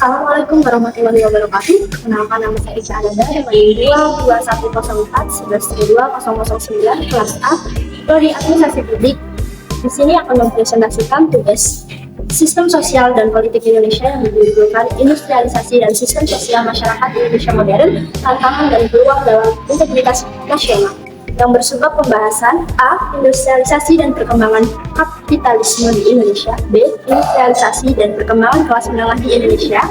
Assalamualaikum warahmatullahi wabarakatuh. Kenalkan, nama saya Ica Ananda dengan 22104 kelas A, Prodi Administrasi Publik. Di sini akan mempresentasikan tugas Sistem Sosial dan Politik Indonesia yang berjudulkan Industrialisasi dan Sistem Sosial Masyarakat Indonesia Modern, Tantangan dan Peluang dalam Integritas Nasional, yang bersumber pembahasan A. Industrialisasi dan perkembangan kapitalisme di Indonesia, B. Industrialisasi dan perkembangan kelas menengah di Indonesia,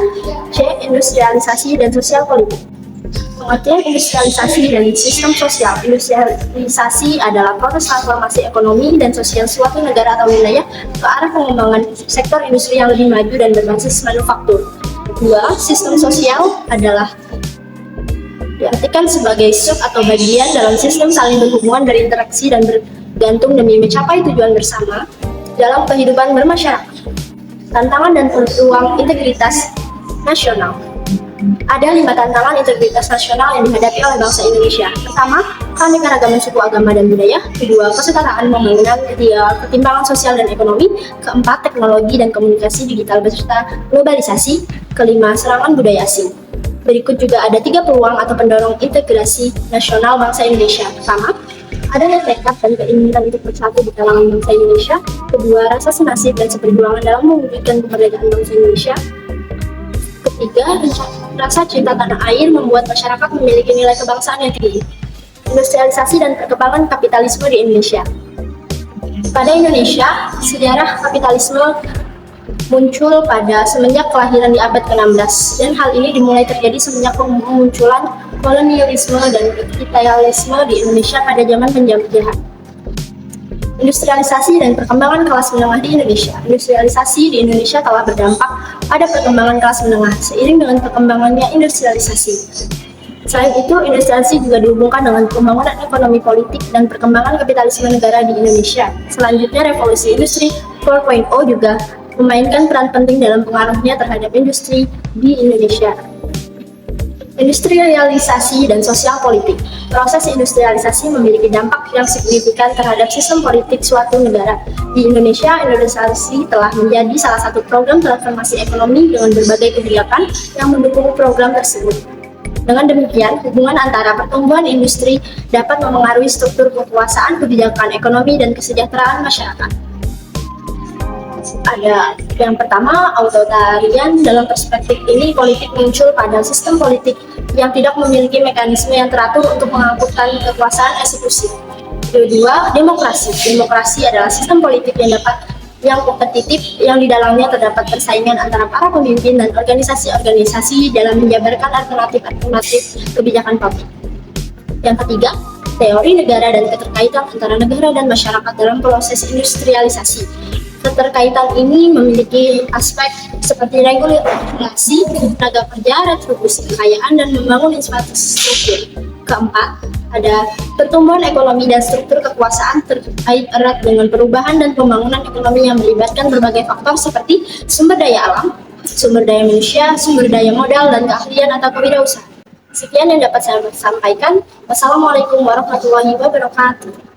C. Industrialisasi dan sosial politik. Pengertian industrialisasi dan sistem sosial. Industrialisasi adalah proses transformasi ekonomi dan sosial suatu negara atau wilayah ke arah pengembangan sektor industri yang lebih maju dan berbasis manufaktur. Kedua, sistem sosial adalah diartikan sebagai sub atau bagian dalam sistem saling berhubungan, berinteraksi dan bergantung demi mencapai tujuan bersama dalam kehidupan bermasyarakat. Tantangan dan peluang integritas nasional. Ada 5 tantangan integritas nasional yang dihadapi oleh bangsa Indonesia. Pertama, keanekaragaman suku, agama, dan budaya. Kedua, kesetaraan pembangunan. Ketiga, ketimpangan sosial dan ekonomi. Keempat, teknologi dan komunikasi digital beserta globalisasi. Kelima, serangan budaya asing. Berikut juga ada 3 peluang atau pendorong integrasi nasional bangsa Indonesia. Pertama, adanya tekad dan keinginan untuk bersatu di kalangan bangsa Indonesia. Kedua, rasa senasib dan seperjuangan dalam mewujudkan kemerdekaan bangsa Indonesia. Ketiga, rasa cinta tanah air membuat masyarakat memiliki nilai kebangsaan yang tinggi. Industrialisasi dan perkembangan kapitalisme di Indonesia. Pada Indonesia, sejarah kapitalisme muncul pada semenjak kelahiran di abad ke-16, dan hal ini dimulai terjadi semenjak kemunculan kolonialisme dan kapitalisme di Indonesia pada zaman penjajahan. Industrialisasi dan perkembangan kelas menengah di Indonesia. Industrialisasi di Indonesia telah berdampak pada perkembangan kelas menengah seiring dengan perkembangannya industrialisasi. Selain itu, industrialisasi juga dihubungkan dengan pembangunan ekonomi politik dan perkembangan kapitalisme negara di Indonesia. Selanjutnya, revolusi industri 4.0 juga memainkan peran penting dalam pengaruhnya terhadap industri di Indonesia. Industrialisasi dan sosial politik. Proses industrialisasi memiliki dampak yang signifikan terhadap sistem politik suatu negara. Di Indonesia, industrialisasi telah menjadi salah satu program transformasi ekonomi dengan berbagai kebijakan yang mendukung program tersebut. Dengan demikian, hubungan antara pertumbuhan industri dapat memengaruhi struktur kekuasaan, kebijakan ekonomi, dan kesejahteraan masyarakat. Ada yang pertama, authoritarian. Dalam perspektif ini, politik muncul pada sistem politik yang tidak memiliki mekanisme yang teratur untuk mengangkutkan kekuasaan eksekusi. Kedua, demokrasi. Demokrasi adalah sistem politik yang kompetitif, yang di dalamnya terdapat persaingan antara para pemimpin dan organisasi-organisasi dalam menjabarkan alternatif kebijakan publik. Yang ketiga, teori negara dan keterkaitan antara negara dan masyarakat dalam proses industrialisasi. Keterkaitan ini memiliki aspek seperti regulasi, tenaga kerja, retribusi kekayaan, dan membangun infrastruktur. Keempat, ada pertumbuhan ekonomi dan struktur kekuasaan terkait erat dengan perubahan dan pembangunan ekonomi yang melibatkan berbagai faktor seperti sumber daya alam, sumber daya manusia, sumber daya modal, dan keahlian atau kewirausahaan. Sekian yang dapat saya sampaikan. Wassalamualaikum warahmatullahi wabarakatuh.